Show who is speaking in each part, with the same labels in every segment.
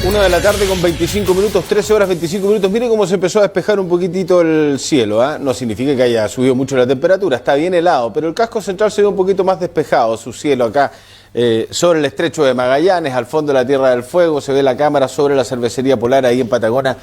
Speaker 1: 1 de la tarde con 25 minutos, 13 horas 25 minutos. Mire cómo se empezó a despejar un poquitito el cielo, ¿eh? No significa que haya subido mucho la temperatura, está bien helado, pero el casco central se ve un poquito más despejado, su cielo acá sobre el estrecho de Magallanes, al fondo de la Tierra del Fuego, se ve la cámara sobre la cervecería Polar ahí en Patagona,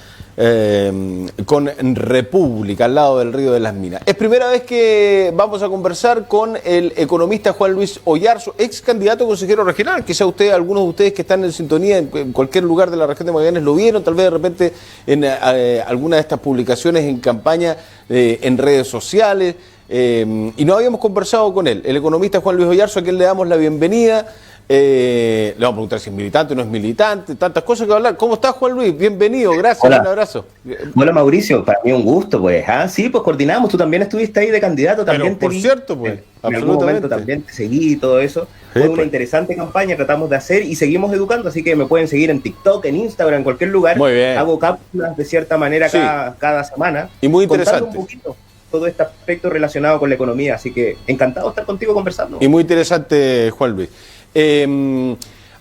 Speaker 1: con República, al lado del Río de las Minas. Es primera vez que vamos a conversar con el economista Juan Luis Oyarzo, ex candidato a consejero regional. Quizá usted, algunos de ustedes que están en sintonía en cualquier lugar de la región de Magallanes lo vieron, tal vez de repente en alguna de estas publicaciones en campaña en redes sociales. Y no habíamos conversado con él, el economista Juan Luis Oyarzo, a quien le damos la bienvenida. Le vamos a preguntar si es militante o no es militante, tantas cosas que hablar. ¿Cómo estás, Juan Luis? Bienvenido, gracias,
Speaker 2: Hola.
Speaker 1: un abrazo.
Speaker 2: Hola, Mauricio, para mí un gusto, pues. Sí, pues coordinamos, tú también estuviste ahí de candidato, también
Speaker 1: Pero, por cierto, pues,
Speaker 2: en algún momento también te seguí y todo eso.
Speaker 1: Sí,
Speaker 2: Fue una
Speaker 1: pues.
Speaker 2: interesante campaña, tratamos de hacer y seguimos educando, así que me pueden seguir en TikTok, en Instagram, en cualquier lugar.
Speaker 1: Muy bien.
Speaker 2: Hago cápsulas de cierta manera
Speaker 1: Sí.
Speaker 2: cada semana.
Speaker 1: Y muy
Speaker 2: contando
Speaker 1: interesante.
Speaker 2: un poquito todo este aspecto relacionado con la economía, así que encantado de estar contigo conversando.
Speaker 1: Y muy interesante, Juan Luis.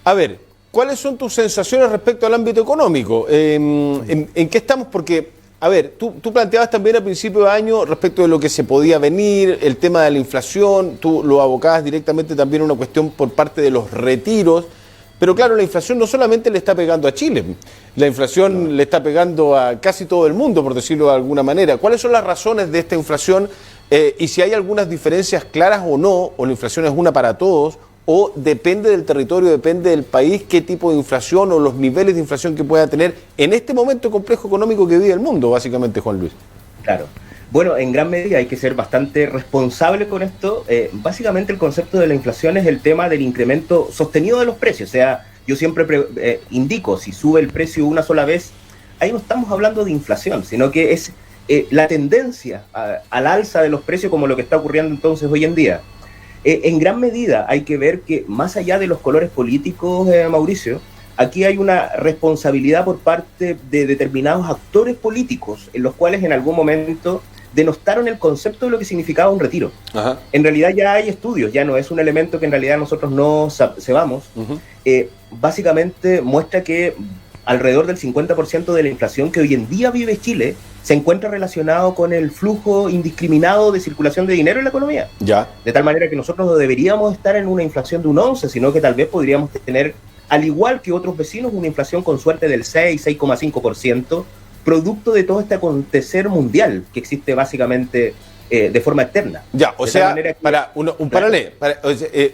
Speaker 1: A ver, ¿cuáles son tus sensaciones respecto al ámbito económico? ¿En qué estamos? Porque, a ver, tú planteabas también a principio de año respecto de lo que se podía venir, el tema de la inflación, tú lo abocabas directamente también a una cuestión por parte de los retiros, pero claro, la inflación no solamente le está pegando a Chile, la inflación le está pegando a casi todo el mundo, por decirlo de alguna manera. ¿Cuáles son las razones de esta inflación y si hay algunas diferencias claras o no, o la inflación es una para todos, o depende del territorio, depende del país, qué tipo de inflación o los niveles de inflación que pueda tener en este momento complejo económico que vive el mundo, básicamente, Juan Luis?
Speaker 2: Claro. Bueno, en gran medida hay que ser bastante responsable con esto. Básicamente el concepto de la inflación es el tema del incremento sostenido de los precios. O sea, yo siempre indico, si sube el precio una sola vez, ahí no estamos hablando de inflación, sino que es la tendencia al alza de los precios como lo que está ocurriendo entonces hoy en día. En gran medida hay que ver que más allá de los colores políticos, Mauricio, aquí hay una responsabilidad por parte de determinados actores políticos en los cuales en algún momento denostaron el concepto de lo que significaba un retiro.
Speaker 1: Ajá.
Speaker 2: En realidad ya hay estudios, ya no es un elemento que en realidad nosotros no sabamos.
Speaker 1: Uh-huh.
Speaker 2: Básicamente muestra que alrededor del 50% de la inflación que hoy en día vive Chile se encuentra relacionado con el flujo indiscriminado de circulación de dinero en la economía.
Speaker 1: Ya.
Speaker 2: De tal manera que nosotros no deberíamos estar en una inflación de un 11, sino que tal vez podríamos tener, al igual que otros vecinos, una inflación con suerte del 6, 6,5%, producto de todo este acontecer mundial que existe básicamente de forma externa.
Speaker 1: Ya, o
Speaker 2: de
Speaker 1: sea,
Speaker 2: que,
Speaker 1: para un paralelo,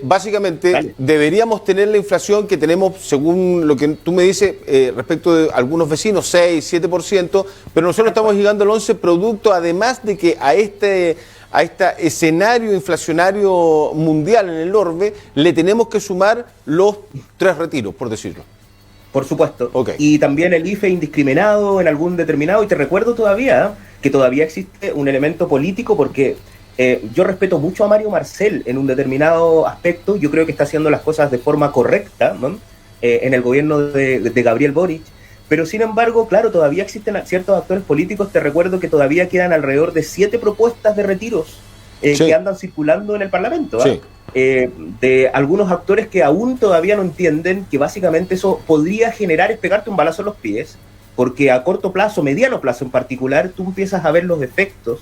Speaker 1: básicamente
Speaker 2: Dale.
Speaker 1: deberíamos tener la inflación que tenemos, según lo que tú me dices, respecto de algunos vecinos, 6, 7%, pero nosotros estamos llegando al 11% producto, además de que a este escenario inflacionario mundial en el orbe, le tenemos que sumar los 3 retiros, por decirlo.
Speaker 2: Por supuesto.
Speaker 1: Okay.
Speaker 2: Y también el IFE indiscriminado en algún determinado. Y te recuerdo todavía que todavía existe un elemento político porque yo respeto mucho a Mario Marcel en un determinado aspecto. Yo creo que está haciendo las cosas de forma correcta, ¿no? En el gobierno de Gabriel Boric. Pero sin embargo, claro, todavía existen ciertos actores políticos. Te recuerdo que todavía quedan alrededor de 7 propuestas de retiros
Speaker 1: Sí.
Speaker 2: que andan circulando en el Parlamento.
Speaker 1: Sí.
Speaker 2: De algunos actores que aún todavía no entienden que básicamente eso podría generar es pegarte un balazo en los pies, porque a corto plazo, mediano plazo en particular, tú empiezas a ver los efectos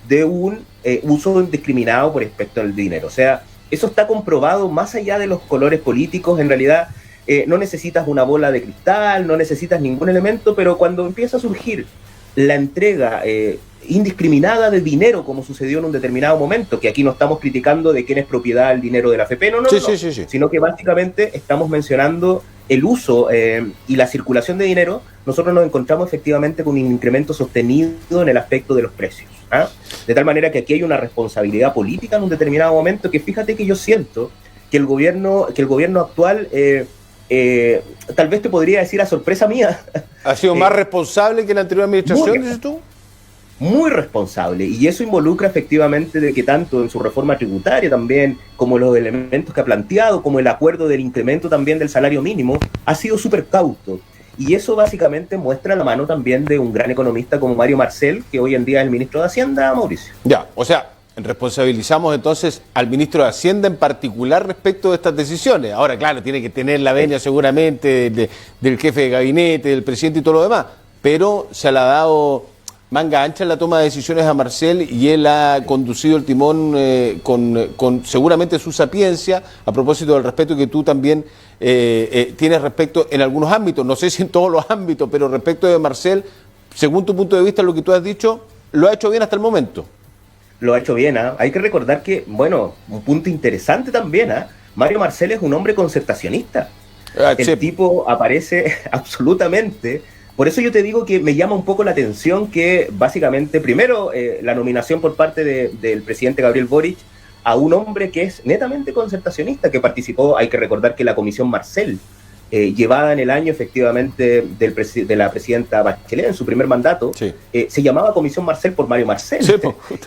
Speaker 2: de un uso indiscriminado por respecto al dinero. O sea, eso está comprobado más allá de los colores políticos. En realidad no necesitas una bola de cristal, no necesitas ningún elemento, pero cuando empieza a surgir la entrega indiscriminada de dinero, como sucedió en un determinado momento, que aquí no estamos criticando de quién es propiedad el dinero de la AFP, no,
Speaker 1: Sí.
Speaker 2: sino que básicamente estamos mencionando el uso y la circulación de dinero. Nosotros nos encontramos efectivamente con un incremento sostenido en el aspecto de los precios, ¿ah? De tal manera que aquí hay una responsabilidad política en un determinado momento que fíjate que yo siento que el gobierno actual tal vez te podría decir a sorpresa mía.
Speaker 1: ¿Ha sido más responsable que la anterior administración,
Speaker 2: muy
Speaker 1: dices tú?
Speaker 2: Muy responsable, y eso involucra efectivamente de que tanto en su reforma tributaria también, como los elementos que ha planteado, como el acuerdo del incremento también del salario mínimo, ha sido súper cauto. Y eso básicamente muestra la mano también de un gran economista como Mario Marcel, que hoy en día es el ministro de Hacienda, Mauricio.
Speaker 1: Ya, o sea, responsabilizamos entonces al ministro de Hacienda en particular respecto de estas decisiones. Ahora, claro, tiene que tener la venia seguramente del jefe de gabinete, del presidente y todo lo demás, pero se le ha dado manga ancha en la toma de decisiones a Marcel y él ha conducido el timón con seguramente su sapiencia, a propósito del respeto que tú también tienes respecto en algunos ámbitos, no sé si en todos los ámbitos, pero respecto de Marcel, según tu punto de vista, lo que tú has dicho, lo ha hecho bien hasta el momento.
Speaker 2: Lo ha hecho bien, ¿eh? Hay que recordar que, bueno, un punto interesante también, ¿eh? Mario Marcel es un hombre concertacionista. El tipo aparece absolutamente. Por eso yo te digo que me llama un poco la atención que básicamente, primero, la nominación por parte del presidente Gabriel Boric a un hombre que es netamente concertacionista, que participó, hay que recordar que la Comisión Marcel, llevada en el año efectivamente de la presidenta Bachelet en su primer mandato, sí. Se llamaba Comisión Marcel por Mario Marcel. Sí,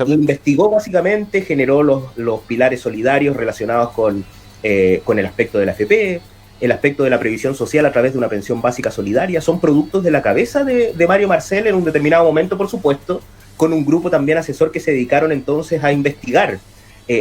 Speaker 2: investigó básicamente, generó los pilares solidarios relacionados con el aspecto de la AFP, el aspecto de la previsión social a través de una pensión básica solidaria. Son productos de la cabeza de Mario Marcel en un determinado momento, por supuesto, con un grupo también asesor que se dedicaron entonces a investigar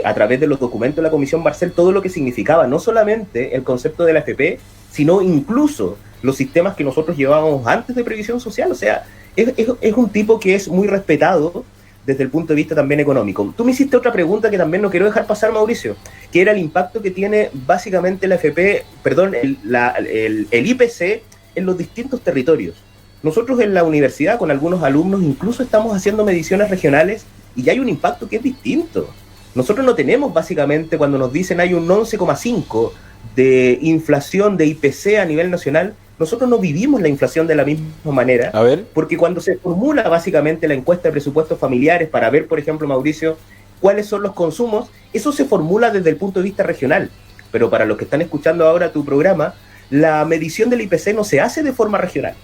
Speaker 2: a través de los documentos de la Comisión Marcel todo lo que significaba no solamente el concepto de la AFP, sino incluso los sistemas que nosotros llevábamos antes de previsión social. O sea, es un tipo que es muy respetado desde el punto de vista también económico. Tú me hiciste otra pregunta que también no quiero dejar pasar, Mauricio, que era el impacto que tiene básicamente la AFP, perdón, el IPC en los distintos territorios. Nosotros en la universidad, con algunos alumnos, incluso estamos haciendo mediciones regionales y ya hay un impacto que es distinto. Nosotros no tenemos básicamente, cuando nos dicen hay un 11,5 de inflación de IPC a nivel nacional, nosotros no vivimos la inflación de la misma manera, porque cuando se formula básicamente la encuesta de presupuestos familiares para ver, por ejemplo, Mauricio, cuáles son los consumos, eso se formula desde el punto de vista regional. Pero para los que están escuchando ahora tu programa, la medición del IPC no se hace de forma regional.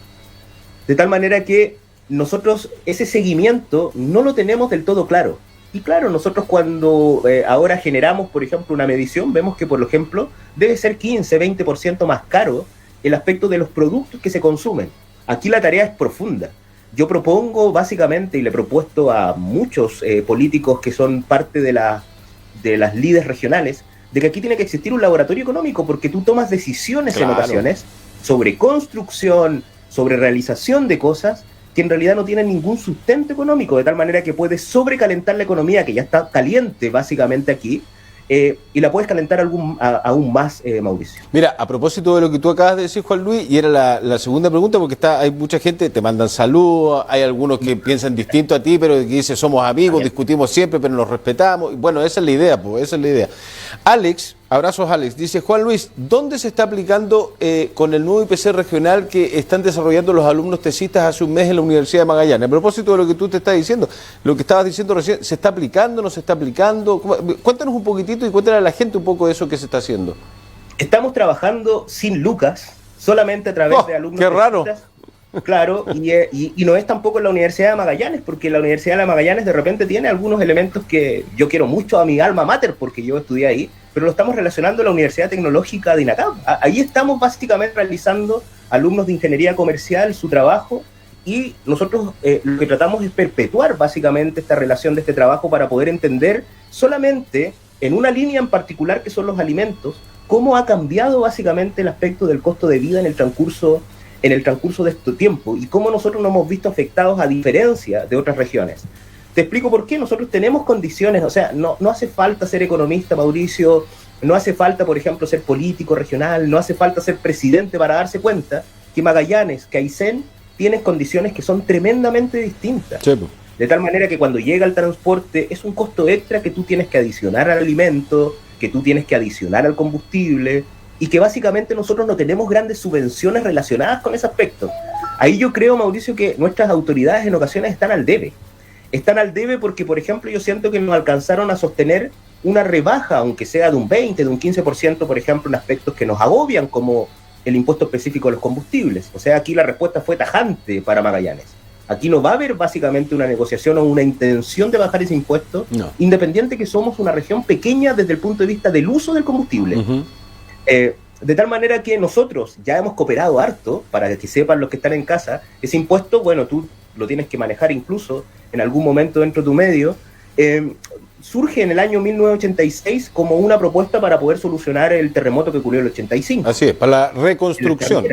Speaker 2: De tal manera que nosotros ese seguimiento no lo tenemos del todo claro. Y claro, nosotros cuando ahora generamos, por ejemplo, una medición, vemos que, por ejemplo, debe ser 15, 20% más caro el aspecto de los productos que se consumen. Aquí la tarea es profunda. Yo propongo básicamente, y le he propuesto a muchos políticos que son parte de las líderes regionales, de que aquí tiene que existir un laboratorio económico, porque tú tomas decisiones en ocasiones sobre construcción, sobre realización de cosas que en realidad no tienen ningún sustento económico, de tal manera que puedes sobrecalentar la economía, que ya está caliente básicamente aquí, y la puedes calentar aún más, Mauricio.
Speaker 1: Mira, a propósito de lo que tú acabas de decir, Juan Luis, y era la segunda pregunta, porque hay mucha gente, te mandan saludos, hay algunos que piensan distinto a ti, pero que dicen somos amigos, discutimos siempre, pero nos respetamos. Bueno, esa es la idea, pues, esa es la idea. Alex, abrazos Alex, dice Juan Luis, ¿dónde se está aplicando con el nuevo IPC regional que están desarrollando los alumnos tesistas hace un mes en la Universidad de Magallanes? A propósito de lo que tú te estás diciendo, lo que estabas diciendo recién, ¿se está aplicando, no se está aplicando? Cuéntanos un poquitito y cuéntale a la gente un poco de eso que se está haciendo.
Speaker 2: Estamos trabajando sin lucas, solamente a través de alumnos
Speaker 1: tesistas. ¡Qué raro!
Speaker 2: Claro, y no es tampoco en la Universidad de Magallanes, porque la Universidad de Magallanes de repente tiene algunos elementos que yo quiero mucho a mi alma mater, porque yo estudié ahí, pero lo estamos relacionando a la Universidad Tecnológica de INACAP. Ahí estamos básicamente realizando alumnos de ingeniería comercial su trabajo, y nosotros lo que tratamos es perpetuar básicamente esta relación de este trabajo para poder entender solamente en una línea en particular que son los alimentos, cómo ha cambiado básicamente el aspecto del costo de vida en el transcurso de este tiempo y cómo nosotros nos hemos visto afectados a diferencia de otras regiones. Te explico por qué. Nosotros tenemos condiciones, o sea, no hace falta ser economista, Mauricio, no hace falta, por ejemplo, ser político regional, no hace falta ser presidente para darse cuenta que Magallanes, que Aysén, tienen condiciones que son tremendamente distintas. Sí. De tal manera que cuando llega el transporte es un costo extra que tú tienes que adicionar al alimento, que tú tienes que adicionar al combustible, y que básicamente nosotros no tenemos grandes subvenciones relacionadas con ese aspecto. Ahí yo creo, Mauricio, que nuestras autoridades en ocasiones están al debe. Están al debe porque, por ejemplo, yo siento que no alcanzaron a sostener una rebaja, aunque sea de un 20, de un 15%, por ejemplo, en aspectos que nos agobian, como el impuesto específico a los combustibles. O sea, aquí la respuesta fue tajante para Magallanes. Aquí no va a haber básicamente una negociación o una intención de bajar ese impuesto, independiente que somos una región pequeña desde el punto de vista del uso del combustible. De tal manera que nosotros ya hemos cooperado harto, para que sepan los que están en casa, ese impuesto, bueno, tú lo tienes que manejar incluso en algún momento dentro de tu medio. surge en el año 1986 como una propuesta para poder solucionar el terremoto que ocurrió en el 85.
Speaker 1: Así es, para la reconstrucción.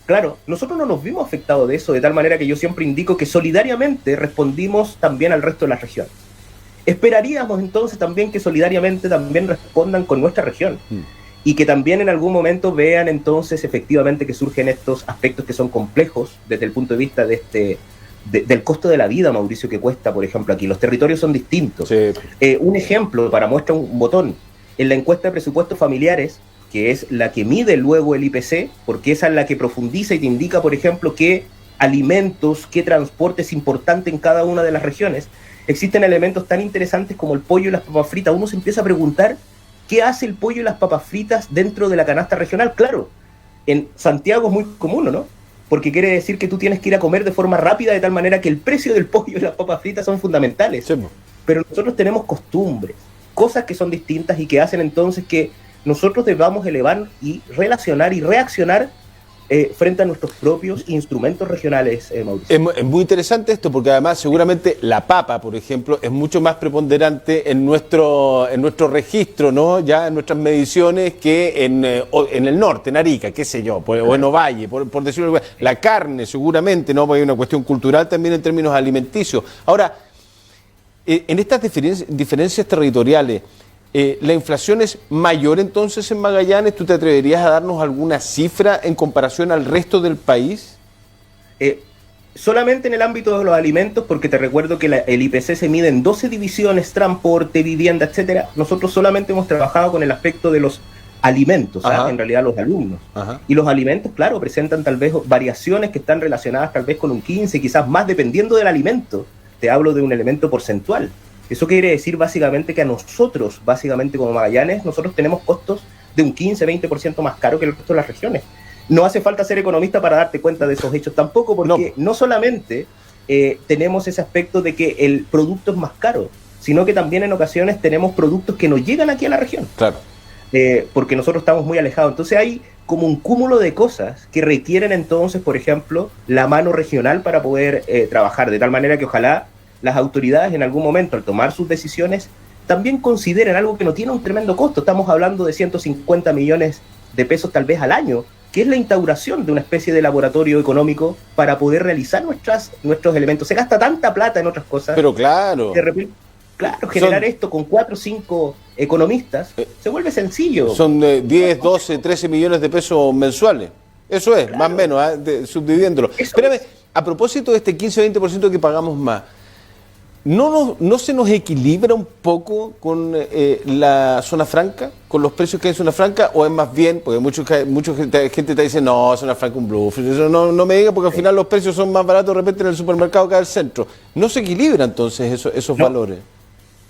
Speaker 2: Claro, nosotros no nos vimos afectados de eso, de tal manera que yo siempre indico que solidariamente respondimos también al resto de las regiones. Esperaríamos entonces también que solidariamente también respondan con nuestra región y que también en algún momento vean entonces efectivamente que surgen estos aspectos que son complejos desde el punto de vista de del costo de la vida, Mauricio, que cuesta, por ejemplo, aquí. Los territorios son distintos.
Speaker 1: Sí.
Speaker 2: Un ejemplo, para muestra un botón, en la encuesta de presupuestos familiares, que es la que mide luego el IPC, porque esa es la que profundiza y te indica, por ejemplo, qué alimentos, qué transporte es importante en cada una de las regiones, existen elementos tan interesantes como el pollo y las papas fritas. Uno se empieza a preguntar qué hace el pollo y las papas fritas dentro de la canasta regional. Claro, en Santiago es muy común, ¿no? Porque quiere decir que tú tienes que ir a comer de forma rápida, de tal manera que el precio del pollo y las papas fritas son fundamentales. Sí. Pero nosotros tenemos costumbres, cosas que son distintas y que hacen entonces que nosotros debamos elevar y relacionar y reaccionar frente a nuestros propios instrumentos regionales, Mauricio.
Speaker 1: Es muy interesante esto, porque además seguramente la papa, por ejemplo, es mucho más preponderante en nuestro registro, ¿no? Ya en nuestras mediciones que en el norte, en Arica, qué sé yo, o en Ovalle, por decirlo. La carne seguramente, ¿no? Porque hay una cuestión cultural también en términos alimenticios. Ahora, en estas diferencias territoriales, ¿la inflación es mayor entonces en Magallanes? ¿Tú te atreverías a darnos alguna cifra en comparación al resto del país?
Speaker 2: Solamente en el ámbito de los alimentos, porque te recuerdo que el IPC se mide en 12 divisiones, transporte, vivienda, etcétera. Nosotros solamente hemos trabajado con el aspecto de los alimentos, en realidad los alumnos. Ajá. Y los alimentos, claro, presentan tal vez variaciones que están relacionadas tal vez con un 15, quizás más, dependiendo del alimento. Te hablo de un elemento porcentual. Eso quiere decir básicamente que a nosotros, básicamente como Magallanes, nosotros tenemos costos de un 15-20% más caro que el resto de las regiones. No hace falta ser economista para darte cuenta de esos hechos tampoco, porque no solamente tenemos ese aspecto de que el producto es más caro, sino que también en ocasiones tenemos productos que no llegan aquí a la región.
Speaker 1: Claro.
Speaker 2: Porque nosotros estamos muy alejados. Entonces hay como un cúmulo de cosas que requieren entonces, por ejemplo, la mano regional para poder trabajar, de tal manera que ojalá las autoridades en algún momento, al tomar sus decisiones, también consideren algo que no tiene un tremendo costo. Estamos hablando de 150 millones de pesos tal vez al año, que es la instauración de una especie de laboratorio económico para poder realizar nuestros elementos. Se gasta tanta plata en otras cosas.
Speaker 1: Pero claro.
Speaker 2: De repente, claro, generar esto con 4 o 5 economistas se vuelve sencillo.
Speaker 1: Son de 10, 12, 13 millones de pesos mensuales. Eso es, claro. Más o menos, subdividiéndolo. Espérame, a propósito de este 15-20% que pagamos más, ¿No se nos equilibra un poco con la zona franca, con los precios que hay en zona franca, o es más bien, porque mucha gente te dice, no, zona franca un bluff, eso no me diga, porque al final los precios son más baratos de repente en el supermercado que al centro? ¿No se equilibra entonces esos valores?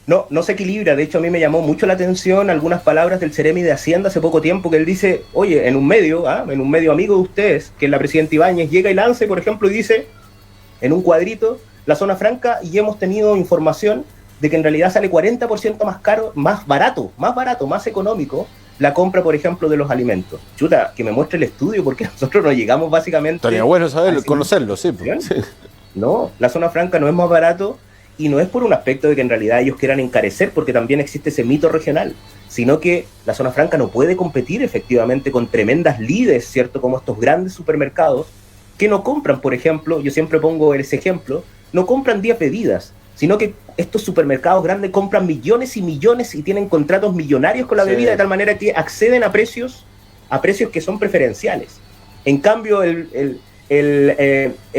Speaker 2: No se equilibra. De hecho, a mí me llamó mucho la atención algunas palabras del Ceremi de Hacienda hace poco tiempo, que él dice, oye, en un medio amigo de ustedes, que es la presidenta Ibáñez, llega y lance, por ejemplo, y dice, en un cuadrito, la zona franca, y hemos tenido información de que en realidad sale 40% más caro, más barato, más económico, la compra, por ejemplo, de los alimentos. Chuta, que me muestre el estudio, porque nosotros no llegamos básicamente...
Speaker 1: Estaría bueno saberlo, conocerlo, sí.
Speaker 2: No, la zona franca no es más barato, y no es por un aspecto de que en realidad ellos quieran encarecer, porque también existe ese mito regional, sino que la zona franca no puede competir efectivamente con tremendas líderes, ¿cierto? Como estos grandes supermercados, que no compran, por ejemplo, yo siempre pongo ese ejemplo, no compran 10 bebidas, sino que estos supermercados grandes compran millones y millones y tienen contratos millonarios con la bebida, de tal manera que acceden a precios que son preferenciales. En cambio, el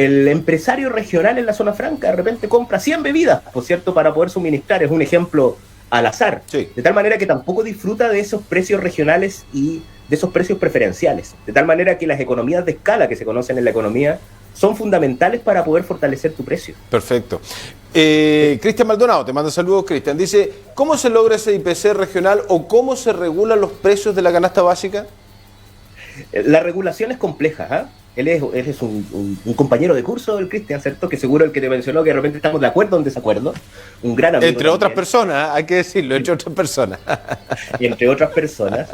Speaker 2: empresario regional en la zona franca de repente compra 100 bebidas, por cierto, para poder suministrar. Es un ejemplo al azar. Sí. De tal manera que tampoco disfruta de esos precios regionales y de esos precios preferenciales. De tal manera que las economías de escala que se conocen en la economía son fundamentales para poder fortalecer tu precio.
Speaker 1: Perfecto. Cristian Maldonado, te manda saludos, Cristian. Dice, ¿cómo se logra ese IPC regional o cómo se regulan los precios de la canasta básica?
Speaker 2: La regulación es compleja, Él es un compañero de curso del Cristian, ¿cierto? Que seguro el que te mencionó, que de repente estamos de acuerdo o en desacuerdo. Un gran amigo.
Speaker 1: Entre otras personas, hay que decirlo, entre otras personas.
Speaker 2: Y entre otras personas.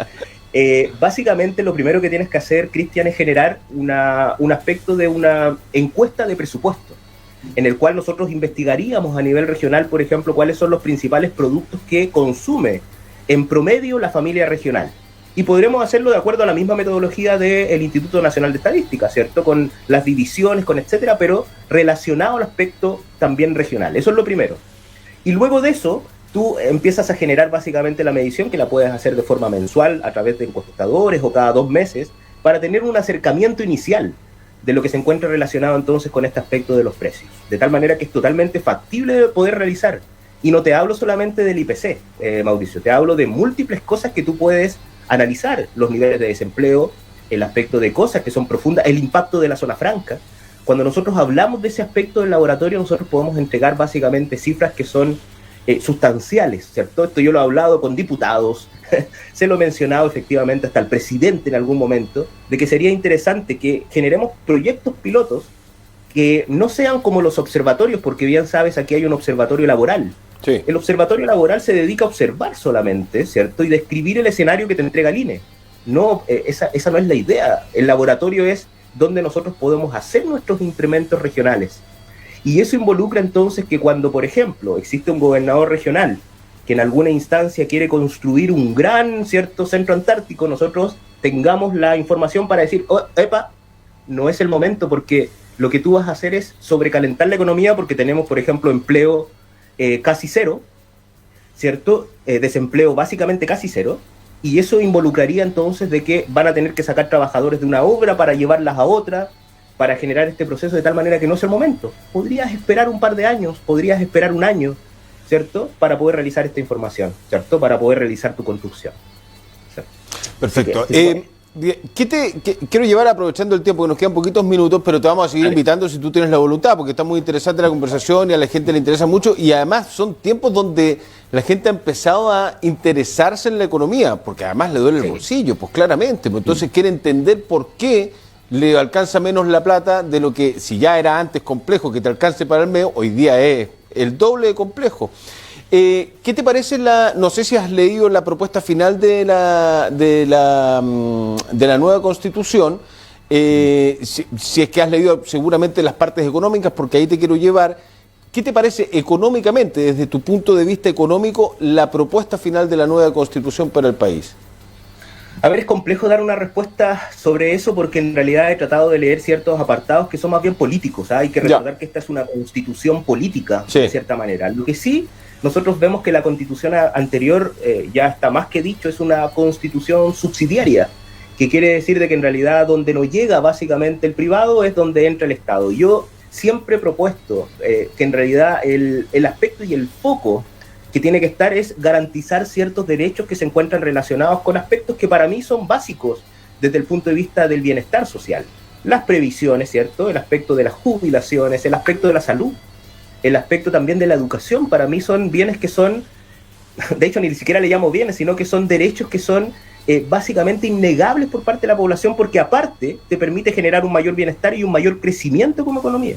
Speaker 2: Básicamente lo primero que tienes que hacer, Cristian, es generar un aspecto de una encuesta de presupuesto. en el cual nosotros investigaríamos a nivel regional, por ejemplo, cuáles son los principales productos que consume en promedio la familia regional. Y podremos hacerlo de acuerdo a la misma metodología del Instituto Nacional de Estadística, ¿cierto? Con las divisiones, con etcétera, pero relacionado al aspecto también regional. Eso es lo primero. Y luego de eso, tú empiezas a generar básicamente la medición, que la puedes hacer de forma mensual a través de encuestadores o cada 2 meses, para tener un acercamiento inicial de lo que se encuentra relacionado entonces con este aspecto de los precios. De tal manera que es totalmente factible de poder realizar. Y no te hablo solamente del IPC, Mauricio, te hablo de múltiples cosas que tú puedes analizar, los niveles de desempleo, el aspecto de cosas que son profundas, el impacto de la zona franca. Cuando nosotros hablamos de ese aspecto del laboratorio, nosotros podemos entregar básicamente cifras que son sustanciales, ¿cierto? Esto yo lo he hablado con diputados, se lo he mencionado efectivamente hasta el presidente en algún momento, de que sería interesante que generemos proyectos pilotos que no sean como los observatorios, porque bien sabes, aquí hay un observatorio laboral. Sí. El observatorio laboral se dedica a observar solamente, ¿cierto? Y describir el escenario que te entrega el INE. No, esa no es la idea. El laboratorio es donde nosotros podemos hacer nuestros incrementos regionales. Y eso involucra entonces que cuando, por ejemplo, existe un gobernador regional que en alguna instancia quiere construir un gran, ¿cierto?, centro antártico, nosotros tengamos la información para decir, oh, epa, no es el momento, porque lo que tú vas a hacer es sobrecalentar la economía, porque tenemos, por ejemplo, empleo casi cero, ¿cierto? Desempleo básicamente casi cero, y eso involucraría entonces de que van a tener que sacar trabajadores de una obra para llevarlas a otra, para generar este proceso de tal manera que no es el momento. Podrías esperar un par de años, podrías esperar un año, ¿cierto? Para poder realizar esta información, ¿cierto? Para poder realizar tu construcción. ¿Cierto?
Speaker 1: Perfecto. Quiero llevar, aprovechando el tiempo, que nos quedan poquitos minutos, pero te vamos a seguir invitando si tú tienes la voluntad, porque está muy interesante la conversación y a la gente le interesa mucho, y además son tiempos donde la gente ha empezado a interesarse en la economía, porque además le duele el bolsillo, pues claramente, pues entonces quiere entender por qué le alcanza menos la plata de lo que, si ya era antes complejo que te alcance para el mes, hoy día es el doble de complejo. ¿Qué te parece no sé si has leído la propuesta final de la nueva Constitución, si es que has leído seguramente las partes económicas, porque ahí te quiero llevar? ¿Qué te parece económicamente, desde tu punto de vista económico, la propuesta final de la nueva Constitución para el país?
Speaker 2: A ver, es complejo dar una respuesta sobre eso porque en realidad he tratado de leer ciertos apartados que son más bien políticos. Hay que recordar que esta es una constitución política, de cierta manera. Lo que sí, nosotros vemos que la constitución anterior, ya está más que dicho, es una constitución subsidiaria, que quiere decir de que en realidad donde no llega básicamente el privado es donde entra el Estado. Yo siempre he propuesto que en realidad el aspecto y el foco que tiene que estar es garantizar ciertos derechos que se encuentran relacionados con aspectos que para mí son básicos desde el punto de vista del bienestar social. Las previsiones, ¿cierto? El aspecto de las jubilaciones, el aspecto de la salud, el aspecto también de la educación, para mí son bienes que son, de hecho ni siquiera le llamo bienes, sino que son derechos que son básicamente innegables por parte de la población, porque aparte te permite generar un mayor bienestar y un mayor crecimiento como economía.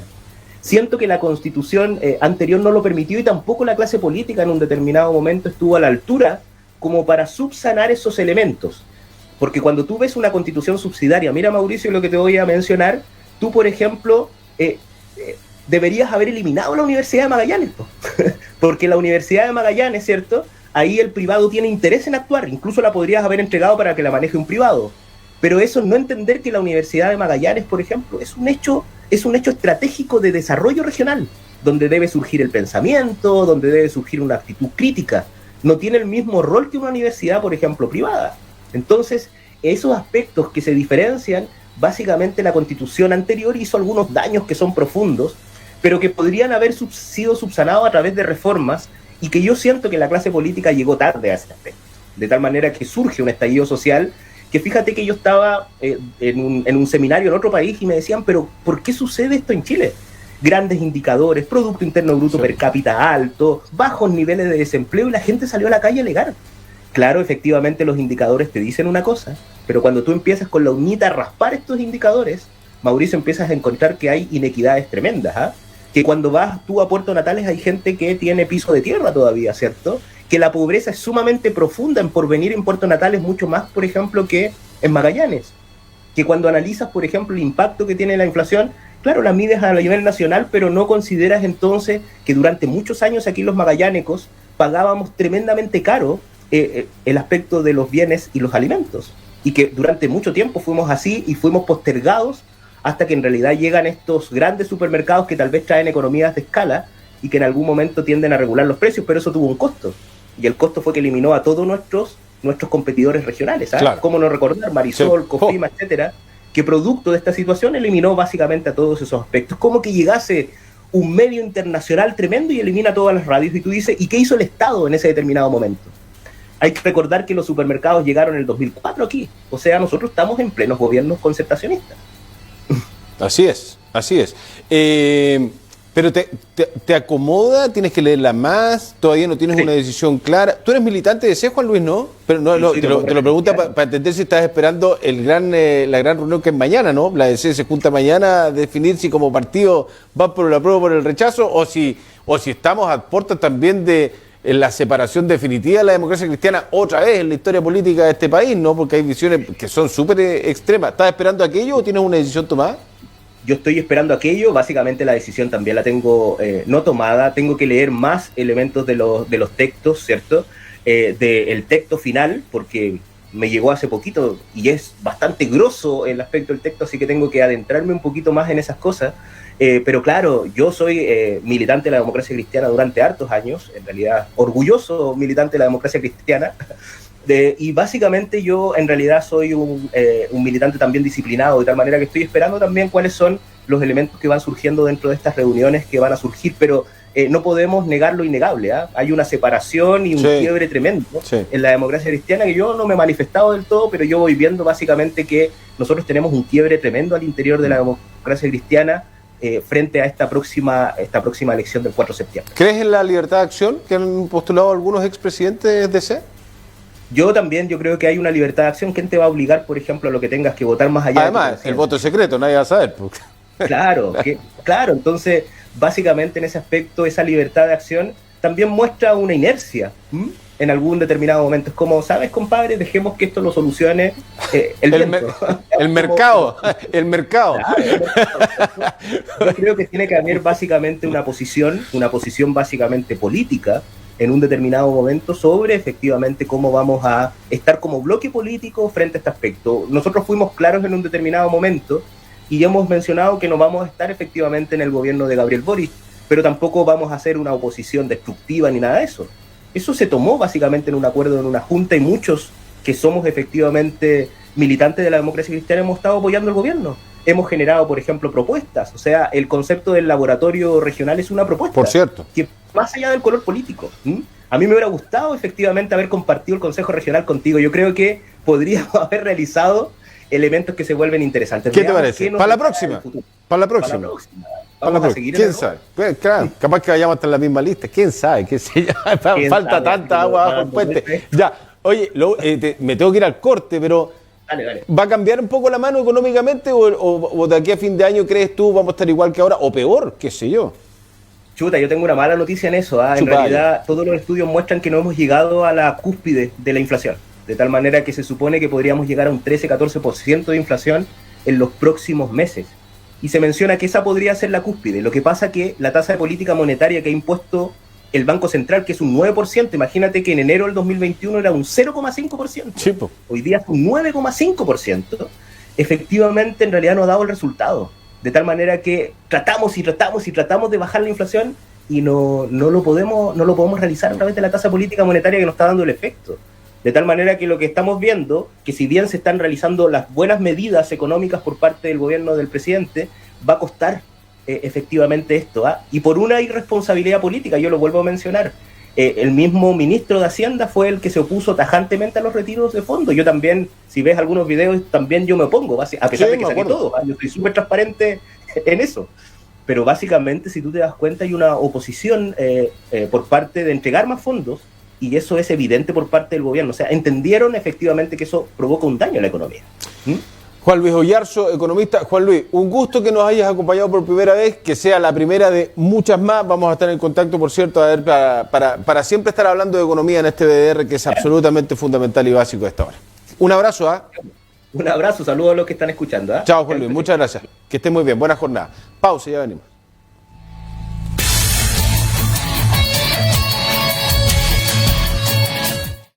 Speaker 2: Siento que la constitución anterior no lo permitió y tampoco la clase política en un determinado momento estuvo a la altura como para subsanar esos elementos. Porque cuando tú ves una constitución subsidiaria, mira Mauricio lo que te voy a mencionar, tú por ejemplo deberías haber eliminado la Universidad de Magallanes, porque la Universidad de Magallanes, ¿cierto? Ahí el privado tiene interés en actuar, incluso la podrías haber entregado para que la maneje un privado. Pero eso no entender que la Universidad de Magallanes, por ejemplo, es un hecho estratégico de desarrollo regional, donde debe surgir el pensamiento, donde debe surgir una actitud crítica. No tiene el mismo rol que una universidad, por ejemplo, privada. Entonces, esos aspectos que se diferencian, básicamente la Constitución anterior hizo algunos daños que son profundos, pero que podrían haber sido subsanados a través de reformas, y que yo siento que la clase política llegó tarde a ese aspecto. De tal manera que surge un estallido social, que fíjate que yo estaba en un seminario en otro país y me decían, pero ¿por qué sucede esto en Chile? Grandes indicadores, Producto Interno Bruto per cápita alto, bajos niveles de desempleo, y la gente salió a la calle a alegar. Claro, efectivamente los indicadores te dicen una cosa, pero cuando tú empiezas con la uñita a raspar estos indicadores, Mauricio, empiezas a encontrar que hay inequidades tremendas, ¿ah? Que cuando vas tú a Puerto Natales hay gente que tiene piso de tierra todavía, ¿cierto? Que la pobreza es sumamente profunda en Porvenir, en Puerto Natales, mucho más, por ejemplo, que en Magallanes. Que cuando analizas, por ejemplo, el impacto que tiene la inflación, claro, la mides a nivel nacional, pero no consideras entonces que durante muchos años aquí los magallánicos pagábamos tremendamente caro el aspecto de los bienes y los alimentos, y que durante mucho tiempo fuimos así y fuimos postergados hasta que en realidad llegan estos grandes supermercados que tal vez traen economías de escala y que en algún momento tienden a regular los precios, pero eso tuvo un costo, y el costo fue que eliminó a todos nuestros competidores regionales, ¿sabes?
Speaker 1: Claro.
Speaker 2: ¿Cómo no recordar? Marisol,
Speaker 1: Sí.
Speaker 2: Cofima, etcétera, que producto de esta situación eliminó básicamente a todos esos aspectos. Como que llegase un medio internacional tremendo y elimina todas las radios, y tú dices, ¿y qué hizo el Estado en ese determinado momento? Hay que recordar que los supermercados llegaron en el 2004 aquí, o sea, nosotros estamos en plenos gobiernos concertacionistas.
Speaker 1: Así es, así es. Pero te acomoda, tienes que leerla más, todavía no tienes una decisión clara. Tú eres militante de C, Juan Luis, ¿no? Pero no, te lo pregunto para entender si estás esperando la gran reunión que es mañana, ¿no? La DC se junta mañana a definir si como partido va por el apruebo o por el rechazo, o si estamos a puertas también de la separación definitiva de la democracia cristiana otra vez en la historia política de este país, ¿no? Porque hay visiones que son súper extremas. ¿Estás esperando aquello o tienes una decisión tomada?
Speaker 2: Yo estoy esperando aquello, básicamente la decisión también la tengo no tomada, tengo que leer más elementos de los textos, ¿cierto? Del texto final, porque me llegó hace poquito y es bastante grosso el aspecto del texto, así que tengo que adentrarme un poquito más en esas cosas. Pero claro, yo soy militante de la democracia cristiana durante hartos años, en realidad orgulloso militante de la democracia cristiana. Y básicamente yo en realidad soy un militante también disciplinado, de tal manera que estoy esperando también cuáles son los elementos que van surgiendo dentro de estas reuniones que van a surgir, pero no podemos negar lo innegable, ¿eh? Hay una separación y un quiebre tremendo en la democracia cristiana, que yo no me he manifestado del todo, pero yo voy viendo básicamente que nosotros tenemos un quiebre tremendo al interior de la democracia cristiana frente a esta próxima elección del 4 de septiembre.
Speaker 1: ¿Crees en la libertad de acción que han postulado algunos expresidentes de C?
Speaker 2: Yo creo que hay una libertad de acción. ¿Quién te va a obligar, por ejemplo, a lo que tengas que votar más allá?
Speaker 1: Además, el voto es secreto, nadie va a saber.
Speaker 2: Claro, entonces, básicamente en ese aspecto, esa libertad de acción también muestra una inercia en algún determinado momento. Es como, ¿sabes, compadre? Dejemos que esto lo solucione el viento.
Speaker 1: El mercado. Claro, el mercado.
Speaker 2: Yo creo que tiene que haber básicamente una posición básicamente política, en un determinado momento sobre efectivamente cómo vamos a estar como bloque político frente a este aspecto. Nosotros fuimos claros en un determinado momento y hemos mencionado que no vamos a estar efectivamente en el gobierno de Gabriel Boric, pero tampoco vamos a hacer una oposición destructiva ni nada de eso. Eso se tomó básicamente en un acuerdo, en una junta, y muchos que somos efectivamente militantes de la democracia cristiana hemos estado apoyando al gobierno. Hemos generado, por ejemplo, propuestas. O sea, el concepto del laboratorio regional es una propuesta.
Speaker 1: Por cierto.
Speaker 2: Que más allá del color político. A mí me hubiera gustado efectivamente haber compartido el Consejo Regional contigo. Yo creo que podríamos haber realizado elementos que se vuelven interesantes.
Speaker 1: ¿Qué te parece? Para la próxima. Para la próxima.
Speaker 2: Vamos a seguir.
Speaker 1: ¿Quién sabe? Pues, claro, capaz que vayamos hasta en la misma lista. ¿Quién sabe? Falta tanta agua bajo el puente. Ya, oye, me tengo que ir al corte, pero...
Speaker 2: Dale.
Speaker 1: ¿Va a cambiar un poco la mano económicamente o de aquí a fin de año crees tú vamos a estar igual que ahora o peor? ¿Qué sé yo?
Speaker 2: Chuta, yo tengo una mala noticia en eso. En realidad, todos los estudios muestran que no hemos llegado a la cúspide de la inflación. De tal manera que se supone que podríamos llegar a un 13-14% de inflación en los próximos meses. Y se menciona que esa podría ser la cúspide. Lo que pasa que la tasa de política monetaria que ha impuesto el Banco Central, que es un 9%, imagínate que en enero del 2021 era un 0,5%.
Speaker 1: Sí, po.
Speaker 2: Hoy día es un 9,5%. Efectivamente, en realidad no ha dado el resultado. De tal manera que tratamos de bajar la inflación y no lo podemos realizar a través de la tasa política monetaria que nos está dando el efecto. De tal manera que lo que estamos viendo, que si bien se están realizando las buenas medidas económicas por parte del gobierno del presidente, va a costar efectivamente esto. Y por una irresponsabilidad política, yo lo vuelvo a mencionar, el mismo ministro de Hacienda fue el que se opuso tajantemente a los retiros de fondos. Yo también, si ves algunos videos, también yo me opongo, a pesar de que saqué todo. Yo estoy súper transparente en eso. Pero básicamente, si tú te das cuenta, hay una oposición por parte de entregar más fondos, y eso es evidente por parte del gobierno. O sea, entendieron efectivamente que eso provoca un daño a la economía.
Speaker 1: Juan Luis Oyarzo, economista. Juan Luis, un gusto que nos hayas acompañado por primera vez, que sea la primera de muchas más. Vamos a estar en contacto, por cierto, a ver, para siempre estar hablando de economía en este BDR, que es absolutamente fundamental y básico a esta hora. Un abrazo.
Speaker 2: Un abrazo, saludos a los que están escuchando.
Speaker 1: Chao, Juan Luis, muchas gracias. Que esté muy bien, buena jornada. Pausa y ya venimos.